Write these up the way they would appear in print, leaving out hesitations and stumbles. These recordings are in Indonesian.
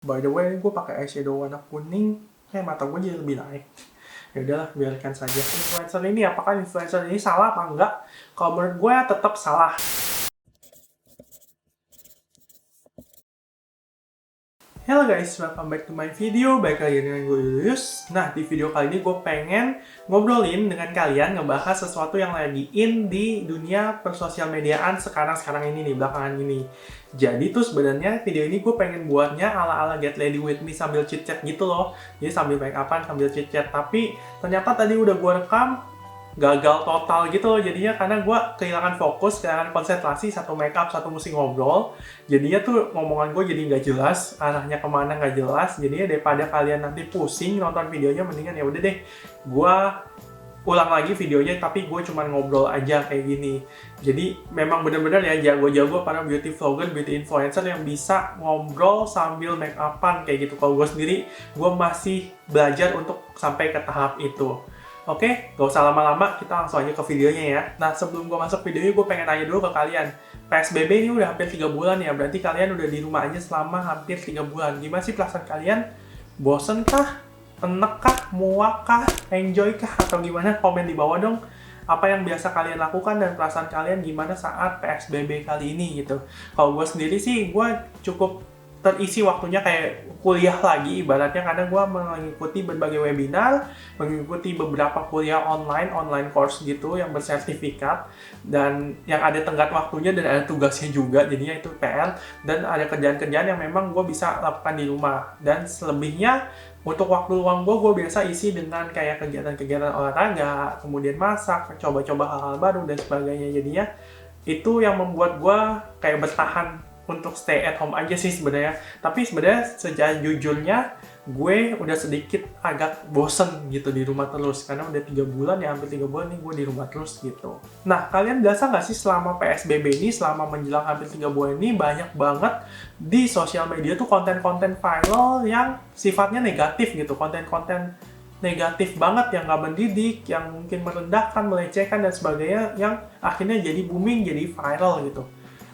By the way, gue pakai eyeshadow warna kuning, kayak mata gue jadi lebih naik. Ya udahlah, biarkan saja. Influencer ini, apakah influencer ini salah apa enggak? Kalau menurut gue tetap salah. Hello guys, welcome back to my video. Baik lagi dengan gue Julius. Nah, di video kali ini gue pengen ngobrolin dengan kalian, ngebahas sesuatu yang lagi in di dunia persosial mediaan sekarang ini nih, belakangan ini. Jadi tuh sebenarnya video ini gue pengen buatnya ala-ala Get Ready With Me sambil chit-chat gitu loh. Jadi sambil make upan, sambil chit-chat. Tapi ternyata tadi udah gue rekam, gagal total gitu loh jadinya, karena gue kehilangan fokus, kehilangan konsentrasi, satu make up, satu mesti ngobrol. Jadinya tuh ngomongan gue jadi nggak jelas, arahnya kemana nggak jelas. Jadinya daripada kalian nanti pusing nonton videonya, mendingan ya udah deh gue ulang lagi videonya, tapi gue cuma ngobrol aja kayak gini. Jadi memang bener-bener ya jago-jago para beauty vlogger, beauty influencer yang bisa ngobrol sambil make upan kayak gitu. Kalau gue sendiri, gue masih belajar untuk sampai ke tahap itu. Oke, gak usah lama-lama, kita langsung aja ke videonya ya. Nah, sebelum gue masuk videonya, gue pengen nanya dulu ke kalian. PSBB ini udah hampir 3 bulan ya, berarti kalian udah di rumah aja selama hampir 3 bulan. Gimana sih perasaan kalian? Bosen kah? Enek kah? Muak kah? Enjoy kah? Atau gimana? Komen di bawah dong. Apa yang biasa kalian lakukan dan perasaan kalian gimana saat PSBB kali ini gitu. Kalau gue sendiri sih, gue cukup terisi waktunya kayak kuliah lagi ibaratnya, karena gue mengikuti berbagai webinar, mengikuti beberapa kuliah online course gitu yang bersertifikat, dan yang ada tenggat waktunya dan ada tugasnya juga, jadinya itu PR, dan ada kerjaan-kerjaan yang memang gue bisa lakukan di rumah. Dan selebihnya untuk waktu luang gue biasa isi dengan kayak kegiatan-kegiatan olahraga, kemudian masak, coba-coba hal-hal baru dan sebagainya. Jadinya itu yang membuat gue kayak bertahan untuk stay at home aja sih sebenarnya. Tapi sebenarnya sejujurnya gue udah sedikit agak bosen gitu di rumah terus, karena udah 3 bulan ya, hampir 3 bulan nih gue di rumah terus gitu. Nah, kalian berasa nggak sih selama PSBB ini, selama menjelang hampir 3 bulan ini, banyak banget di sosial media tuh konten-konten viral yang sifatnya negatif gitu, konten-konten negatif banget yang nggak mendidik, yang mungkin merendahkan, melecehkan dan sebagainya, yang akhirnya jadi booming, jadi viral gitu.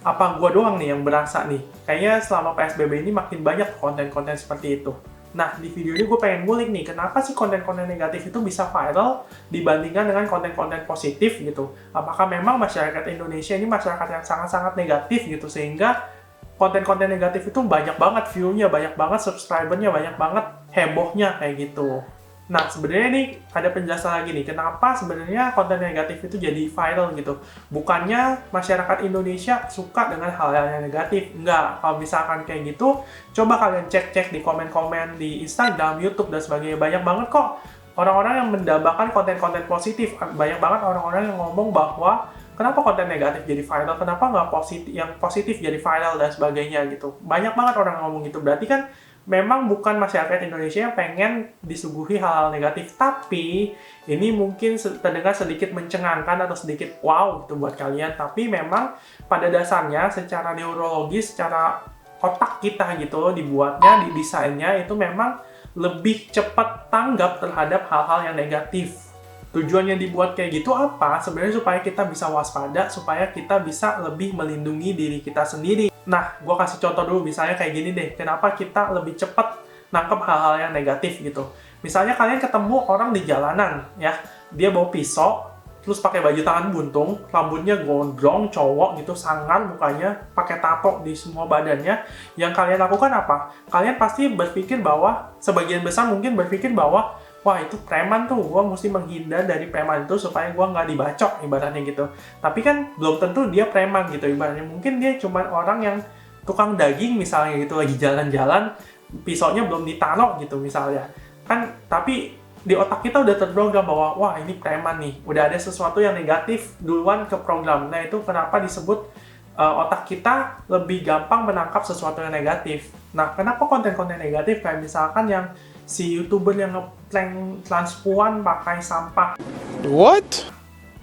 Apa gua doang nih yang berasa nih? Kayaknya selama PSBB ini makin banyak konten-konten seperti itu. Nah, di video ini gue pengen ngulik nih, kenapa sih konten-konten negatif itu bisa viral dibandingkan dengan konten-konten positif gitu? Apakah memang masyarakat Indonesia ini masyarakat yang sangat-sangat negatif gitu, sehingga konten-konten negatif itu banyak banget view-nya, banyak banget subscriber-nya, banyak banget hebohnya kayak gitu. Nah, sebenarnya nih ada penjelasan lagi nih, kenapa sebenarnya konten negatif itu jadi viral gitu. Bukannya masyarakat Indonesia suka dengan hal-hal yang negatif, enggak. Kalau misalkan kayak gitu, coba kalian cek-cek di komen-komen di Instagram, YouTube, dan sebagainya. Banyak banget kok orang-orang yang mendambakan konten-konten positif. Banyak banget orang-orang yang ngomong bahwa kenapa konten negatif jadi viral, kenapa nggak positif, yang positif jadi viral dan sebagainya gitu. Banyak banget orang ngomong gitu, berarti kan memang bukan masyarakat Indonesia yang pengen disuguhi hal-hal negatif, tapi ini mungkin terdengar sedikit mencengangkan atau sedikit wow gitu buat kalian, tapi memang pada dasarnya secara neurologis, secara otak kita gitu dibuatnya, didesainnya itu memang lebih cepat tanggap terhadap hal-hal yang negatif. Tujuannya dibuat kayak gitu apa? Sebenarnya supaya kita bisa waspada, supaya kita bisa lebih melindungi diri kita sendiri. Nah, gue kasih contoh dulu, misalnya kayak gini deh, kenapa kita lebih cepat nangkep hal-hal yang negatif gitu. Misalnya kalian ketemu orang di jalanan, ya, dia bawa pisau, terus pakai baju tangan buntung, rambutnya gondrong, cowok gitu, sangar mukanya, pakai tato di semua badannya. Yang kalian lakukan apa? Kalian pasti berpikir bahwa, sebagian besar mungkin berpikir bahwa, wah itu preman tuh, gue mesti menghindar dari preman itu supaya gue nggak dibacok, ibaratnya gitu. Tapi kan belum tentu dia preman gitu, ibaratnya. Mungkin dia cuma orang yang tukang daging misalnya gitu, lagi jalan-jalan, pisaunya belum ditaruh gitu misalnya. Kan, tapi di otak kita udah terprogram bahwa, wah ini preman nih, udah ada sesuatu yang negatif duluan ke program. Nah itu kenapa disebut otak kita lebih gampang menangkap sesuatu yang negatif. Nah, kenapa konten-konten negatif kayak misalkan yang si YouTuber yang ngeprank transpuan pakai sampah, What?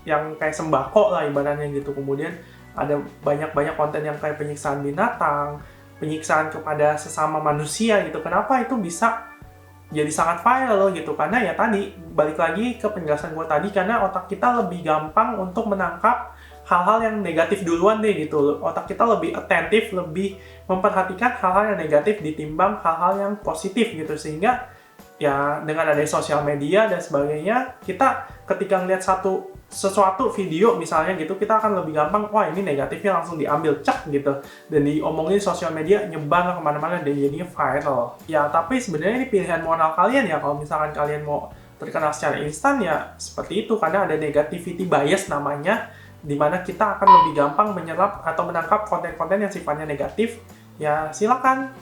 yang kayak sembako lah ibaratnya gitu. Kemudian ada banyak-banyak konten yang kayak penyiksaan binatang, penyiksaan kepada sesama manusia gitu. Kenapa itu bisa jadi sangat viral loh gitu? Karena ya tadi, balik lagi ke penjelasan gue tadi, karena otak kita lebih gampang untuk menangkap hal-hal yang negatif duluan deh gitu. Otak kita lebih atentif, lebih memperhatikan hal-hal yang negatif ditimbang hal-hal yang positif gitu. Sehingga ya dengan adanya sosial media dan sebagainya, kita ketika ngeliat sesuatu video misalnya gitu, kita akan lebih gampang, wah ini negatifnya langsung diambil cek gitu, dan diomongin sosial media, nyebar kemana-mana dan jadinya viral. Ya tapi sebenarnya ini pilihan moral kalian ya, kalau misalkan kalian mau terkenal secara instan ya seperti itu, karena ada negativity bias namanya, dimana kita akan lebih gampang menyerap atau menangkap konten-konten yang sifatnya negatif. Ya silakan,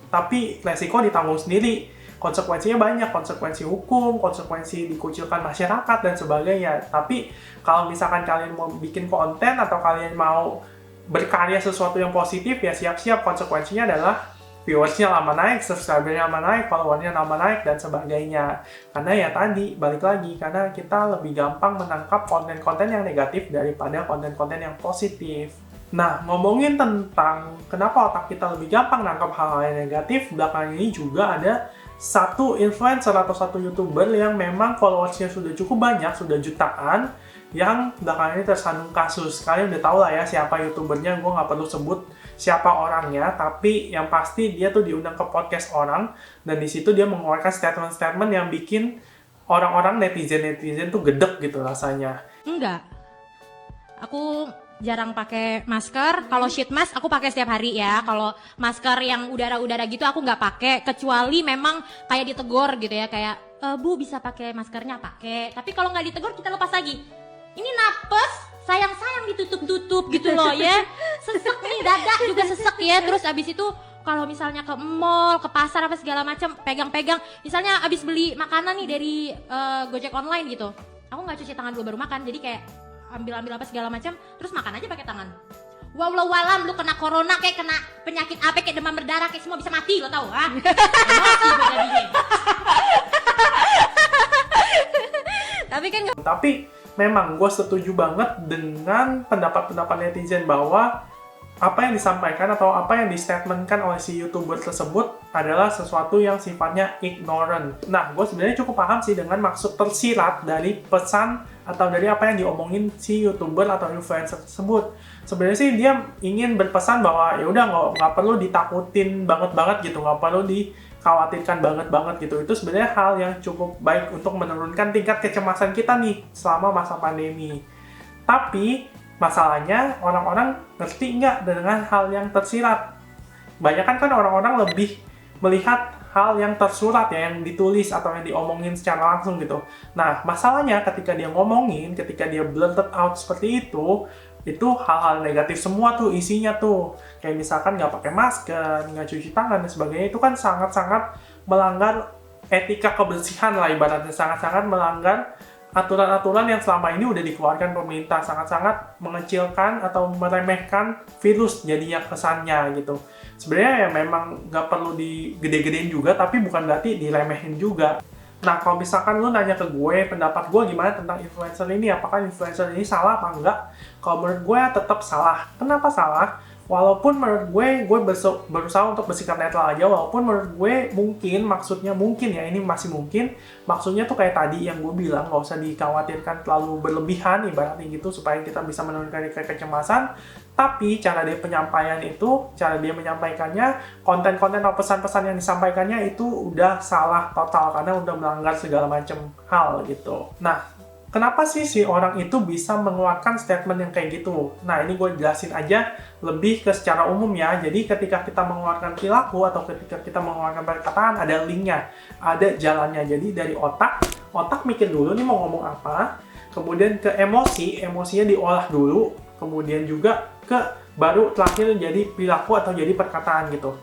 tapi resiko ditanggung sendiri. Konsekuensinya banyak, konsekuensi hukum, konsekuensi dikucilkan masyarakat, dan sebagainya. Tapi kalau misalkan kalian mau bikin konten atau kalian mau berkarya sesuatu yang positif, ya siap-siap konsekuensinya adalah viewersnya lama naik, subscribernya lama naik, followernya lama naik, dan sebagainya. Karena ya tadi, balik lagi, karena kita lebih gampang menangkap konten-konten yang negatif daripada konten-konten yang positif. Nah, ngomongin tentang kenapa otak kita lebih gampang nangkap hal-hal yang negatif, belakangan ini juga ada satu influencer atau satu YouTuber yang memang followersnya sudah cukup banyak, sudah jutaan, yang belakangan ini tersandung kasus. Kalian udah tahu lah ya siapa YouTubernya, gue nggak perlu sebut siapa orangnya, tapi yang pasti dia tuh diundang ke podcast orang, dan di situ dia mengeluarkan statement-statement yang bikin orang-orang netizen tuh gedek gitu rasanya. Enggak, aku jarang pakai masker. Kalau sheet mask aku pakai setiap hari ya. Kalau masker yang udara-udara gitu aku nggak pakai, kecuali memang kayak ditegur gitu ya, kayak Bu bisa pakai maskernya, pakai. Tapi kalau nggak ditegur kita lepas lagi. Ini napes, sayang-sayang ditutup-tutup gitu loh ya. Sesek nih, dada juga sesek ya. Terus abis itu kalau misalnya ke mall, ke pasar apa segala macam, pegang-pegang. Misalnya abis beli makanan nih dari Gojek online gitu, aku nggak cuci tangan dulu baru makan. Jadi kayak ambil apa segala macam, terus makan aja pakai tangan. Walau lu kena corona, kayak kena penyakit apa, kayak demam berdarah, kayak semua bisa mati, lo tau ah? Emosi gue jadinya. Tapi memang gue setuju banget dengan pendapat-pendapat netizen bahwa apa yang disampaikan atau apa yang distatementkan oleh si YouTuber tersebut adalah sesuatu yang sifatnya ignorant. Nah, gue sebenarnya cukup paham sih dengan maksud tersirat dari pesan atau dari apa yang diomongin si YouTuber atau influencer tersebut. Sebenarnya sih dia ingin berpesan bahwa ya udah nggak perlu ditakutin banget gitu, nggak perlu dikhawatirkan banget gitu. Itu sebenarnya hal yang cukup baik untuk menurunkan tingkat kecemasan kita nih selama masa pandemi. Tapi masalahnya orang-orang ngerti nggak dengan hal yang tersirat. Banyak kan orang-orang lebih melihat hal yang tersurat ya, yang ditulis atau yang diomongin secara langsung gitu. Nah, masalahnya ketika dia ngomongin, ketika dia blurted out seperti itu hal-hal negatif semua tuh isinya tuh. Kayak misalkan nggak pakai masker, nggak cuci tangan dan sebagainya, itu kan sangat-sangat melanggar etika kebersihan lah ibaratnya, sangat-sangat melanggar aturan-aturan yang selama ini udah dikeluarkan pemerintah, sangat-sangat mengecilkan atau meremehkan virus jadinya kesannya gitu. Sebenarnya ya memang nggak perlu digede-gedein juga, tapi bukan berarti diremehin juga. Nah, kalau misalkan lu nanya ke gue, pendapat gue gimana tentang influencer ini, apakah influencer ini salah apa enggak? Kalau menurut gue tetap salah. Kenapa salah? Walaupun menurut gue berusaha untuk bersikap netral aja, walaupun menurut gue mungkin ya, ini masih mungkin, maksudnya tuh kayak tadi yang gue bilang, nggak usah dikhawatirkan terlalu berlebihan, ibaratnya gitu, supaya kita bisa menurunkan kecemasan, tapi cara dia menyampaikannya, konten-konten atau pesan-pesan yang disampaikannya itu udah salah total, karena udah melanggar segala macam hal gitu. Nah, kenapa sih si orang itu bisa mengeluarkan statement yang kayak gitu? Nah, ini gue jelasin aja lebih ke secara umum ya. Jadi ketika kita mengeluarkan perilaku atau ketika kita mengeluarkan perkataan, ada linknya, ada jalannya. Jadi dari otak mikir dulu nih mau ngomong apa, kemudian ke emosinya diolah dulu, kemudian juga baru terakhir jadi perilaku atau jadi perkataan gitu.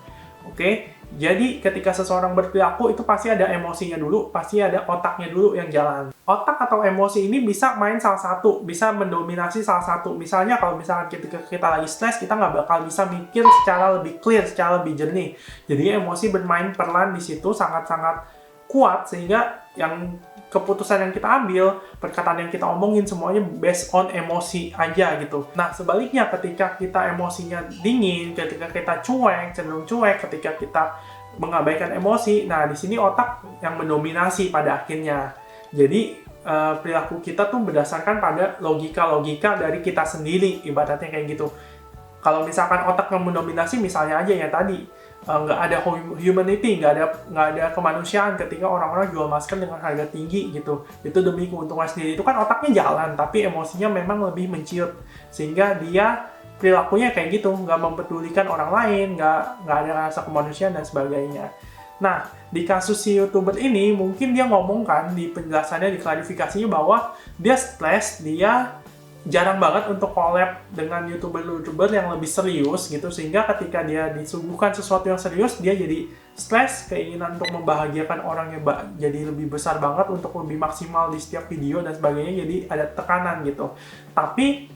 Oke? Jadi ketika seseorang berperilaku itu pasti ada emosinya dulu, pasti ada otaknya dulu yang jalan. Otak atau emosi ini bisa main salah satu, bisa mendominasi salah satu. Misalnya kalau misalkan kita lagi stres, kita nggak bakal bisa mikir secara lebih clear, secara lebih jernih. Jadi emosi bermain peran di situ sangat-sangat kuat, sehingga yang keputusan yang kita ambil, perkataan yang kita omongin, semuanya based on emosi aja gitu. Nah, sebaliknya ketika kita emosinya dingin, ketika kita cenderung cuek, ketika kita mengabaikan emosi, nah di sini otak yang mendominasi pada akhirnya. Jadi perilaku kita tuh berdasarkan pada logika-logika dari kita sendiri, ibaratnya kayak gitu. Kalau misalkan otak yang mendominasi, misalnya aja ya tadi, nggak ada humanity, nggak ada kemanusiaan ketika orang-orang jual masker dengan harga tinggi gitu. Itu demi keuntungan sendiri. Itu kan otaknya jalan, tapi emosinya memang lebih menciut. Sehingga dia perilakunya kayak gitu, nggak mempedulikan orang lain, nggak ada rasa kemanusiaan dan sebagainya. Nah, di kasus si YouTuber ini, mungkin dia ngomongkan di penjelasannya, di klarifikasinya bahwa dia stres, dia jarang banget untuk collab dengan YouTuber-YouTuber yang lebih serius gitu, sehingga ketika dia disuguhkan sesuatu yang serius, dia jadi stres, keinginan untuk membahagiakan orangnya jadi lebih besar banget untuk lebih maksimal di setiap video dan sebagainya, jadi ada tekanan gitu. Tapi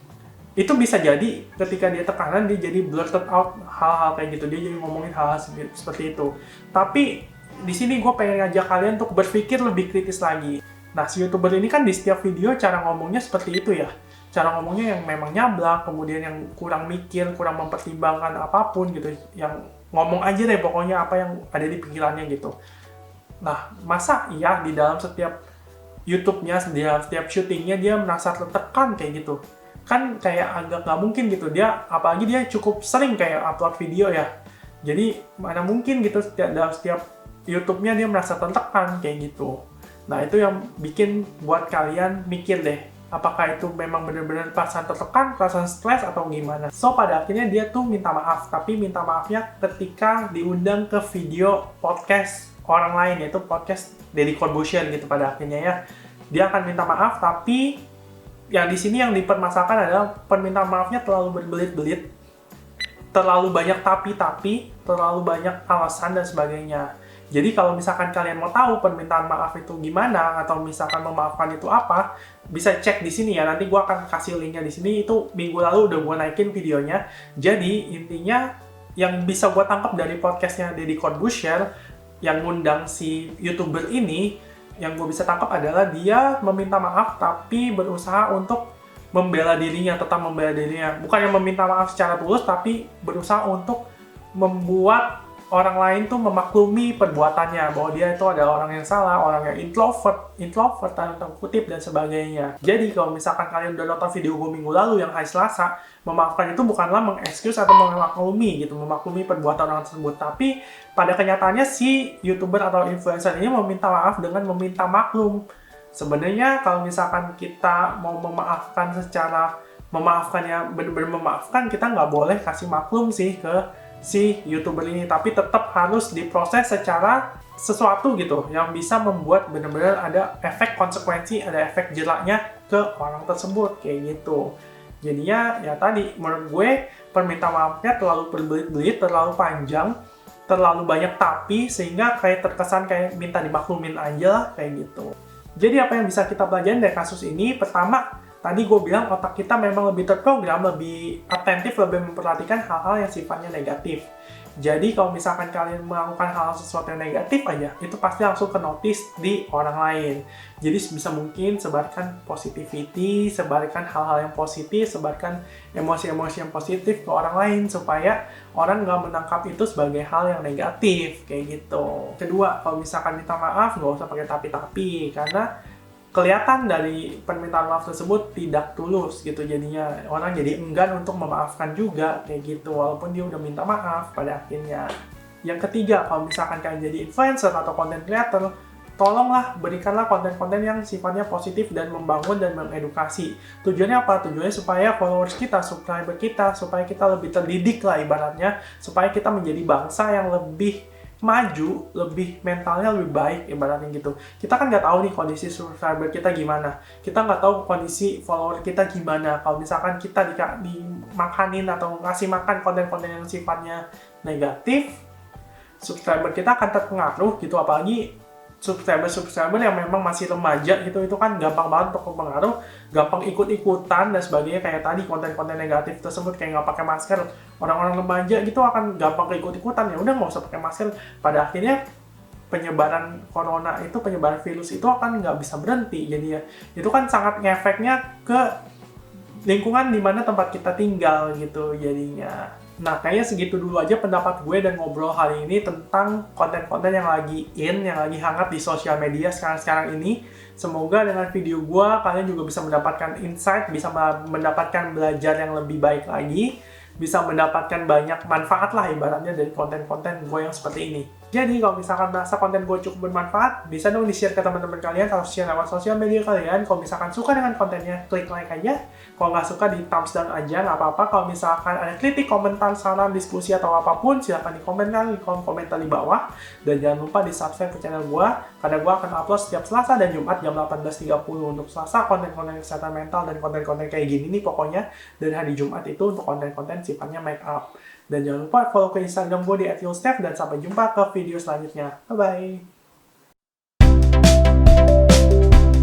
itu bisa jadi ketika dia tekanan, dia jadi blurted out hal-hal kayak gitu, dia jadi ngomongin hal-hal seperti itu. Tapi di sini gue pengen ngajak kalian untuk berpikir lebih kritis lagi. Nah, si YouTuber ini kan di setiap video cara ngomongnya seperti itu ya. Cara ngomongnya yang memang nyablak, kemudian yang kurang mikir, kurang mempertimbangkan apapun gitu. Yang ngomong aja deh pokoknya apa yang ada di pikirannya gitu. Nah, masa iya di dalam setiap YouTube-nya, di dalam setiap syutingnya dia merasa tertekan kayak gitu? Kan kayak agak nggak mungkin gitu. Dia, apalagi dia cukup sering kayak upload video ya. Jadi, mana mungkin gitu dalam setiap YouTube-nya dia merasa tertekan kayak gitu. Nah, itu yang bikin buat kalian mikir deh, apakah itu memang benar-benar perasaan tertekan, perasaan stres, atau gimana. So, pada akhirnya dia tuh minta maaf, tapi minta maafnya ketika diundang ke video podcast orang lain, yaitu podcast Deddy Corbuzier gitu pada akhirnya ya. Dia akan minta maaf, tapi yang di sini yang dipermasalahkan adalah permintaan maafnya terlalu berbelit-belit, terlalu banyak tapi, terlalu banyak alasan dan sebagainya. Jadi kalau misalkan kalian mau tahu permintaan maaf itu gimana, atau misalkan memaafkan itu apa, bisa cek di sini ya. Nanti gue akan kasih linknya di sini. Itu minggu lalu udah gue naikin videonya. Jadi intinya yang bisa gue tangkap dari podcastnya Deddy Corbuzier yang ngundang si YouTuber ini, yang gue bisa tangkap adalah dia meminta maaf tapi berusaha untuk membela dirinya, tetap membela dirinya. Bukan yang meminta maaf secara tulus, tapi berusaha untuk membuat orang lain tuh memaklumi perbuatannya, bahwa dia itu adalah orang yang salah, orang yang introvert tanda kutip dan sebagainya. Jadi kalau misalkan kalian udah nonton video gue minggu lalu yang hari Selasa, memaafkan itu bukanlah mengexcuse atau memaklumi gitu, memaklumi perbuatan orang tersebut, tapi pada kenyataannya si YouTuber atau influencer ini meminta maaf dengan meminta maklum. Sebenarnya kalau misalkan kita mau memaafkan secara memaafkannya benar-benar memaafkan, kita nggak boleh kasih maklum sih ke si YouTuber ini, tapi tetap harus diproses secara sesuatu gitu yang bisa membuat benar-benar ada efek konsekuensi, ada efek jeraknya ke orang tersebut kayak gitu. Jadinya ya tadi menurut gue permintaan maafnya terlalu berbelit-belit, terlalu panjang, terlalu banyak tapi, sehingga kayak terkesan kayak minta dimaklumin aja lah kayak gitu. Jadi apa yang bisa kita pelajari dari kasus ini? Pertama, tadi gue bilang otak kita memang lebih terprogram, lebih atentif, lebih memperhatikan hal-hal yang sifatnya negatif. Jadi kalau misalkan kalian melakukan hal sesuatu yang negatif aja, itu pasti langsung ke notice di orang lain. Jadi sebisa mungkin sebarkan positivity, sebarkan hal-hal yang positif, sebarkan emosi-emosi yang positif ke orang lain, supaya orang nggak menangkap itu sebagai hal yang negatif, kayak gitu. Kedua, kalau misalkan minta maaf, nggak usah pakai tapi-tapi, karena kelihatan dari permintaan maaf tersebut tidak tulus gitu, jadinya orang jadi enggan untuk memaafkan juga kayak gitu, walaupun dia udah minta maaf pada akhirnya. Yang ketiga, kalau misalkan kalian jadi influencer atau content creator, tolonglah berikanlah konten-konten yang sifatnya positif dan membangun dan mengedukasi. Tujuannya apa? Tujuannya supaya followers kita, subscriber kita, supaya kita lebih terdidik lah ibaratnya, supaya kita menjadi bangsa yang lebih maju, lebih mentalnya lebih baik ibaratnya gitu. Kita kan nggak tahu nih kondisi subscriber kita gimana, kita nggak tahu kondisi follower kita gimana. Kalau misalkan kita dimakanin atau ngasih makan konten-konten yang sifatnya negatif, subscriber kita akan terpengaruh gitu. Apalagi subscriber yang memang masih remaja gitu, itu kan gampang banget untuk mempengaruh, gampang ikut-ikutan dan sebagainya. Kayak tadi konten-konten negatif tersebut kayak nggak pakai masker, orang-orang remaja gitu akan gampang ikut-ikutan, ya udah nggak usah pakai masker. Pada akhirnya penyebaran corona itu, penyebaran virus itu akan nggak bisa berhenti. Jadi ya itu kan sangat ngefeknya ke lingkungan di mana tempat kita tinggal gitu jadinya. Nah, kayaknya segitu dulu aja pendapat gue dan ngobrol hari ini tentang konten-konten yang lagi yang lagi hangat di sosial media sekarang-sekarang ini. Semoga dengan video gue, kalian juga bisa mendapatkan insight, bisa mendapatkan belajar yang lebih baik lagi, bisa mendapatkan banyak manfaat lah ibaratnya dari konten-konten gue yang seperti ini. Jadi kalau misalkan merasa konten gue cukup bermanfaat, bisa dong di-share ke teman-teman kalian atau share lewat sosial media kalian. Kalau misalkan suka dengan kontennya, klik like aja. Kalau nggak suka, di thumbs down aja, nggak apa-apa. Kalau misalkan ada kritik, komentar, saran, diskusi, atau apapun, silahkan di kolom komentar di bawah. Dan jangan lupa di-subscribe ke channel gue, karena gue akan upload setiap Selasa dan Jumat jam 18.30 untuk Selasa, konten-konten kesehatan mental dan konten-konten kayak gini nih pokoknya. Dan hari Jumat itu untuk konten-konten sifatnya make up. Dan jangan lupa follow ke Instagram gue di @yulsteph dan sampai jumpa ke video selanjutnya. Bye-bye!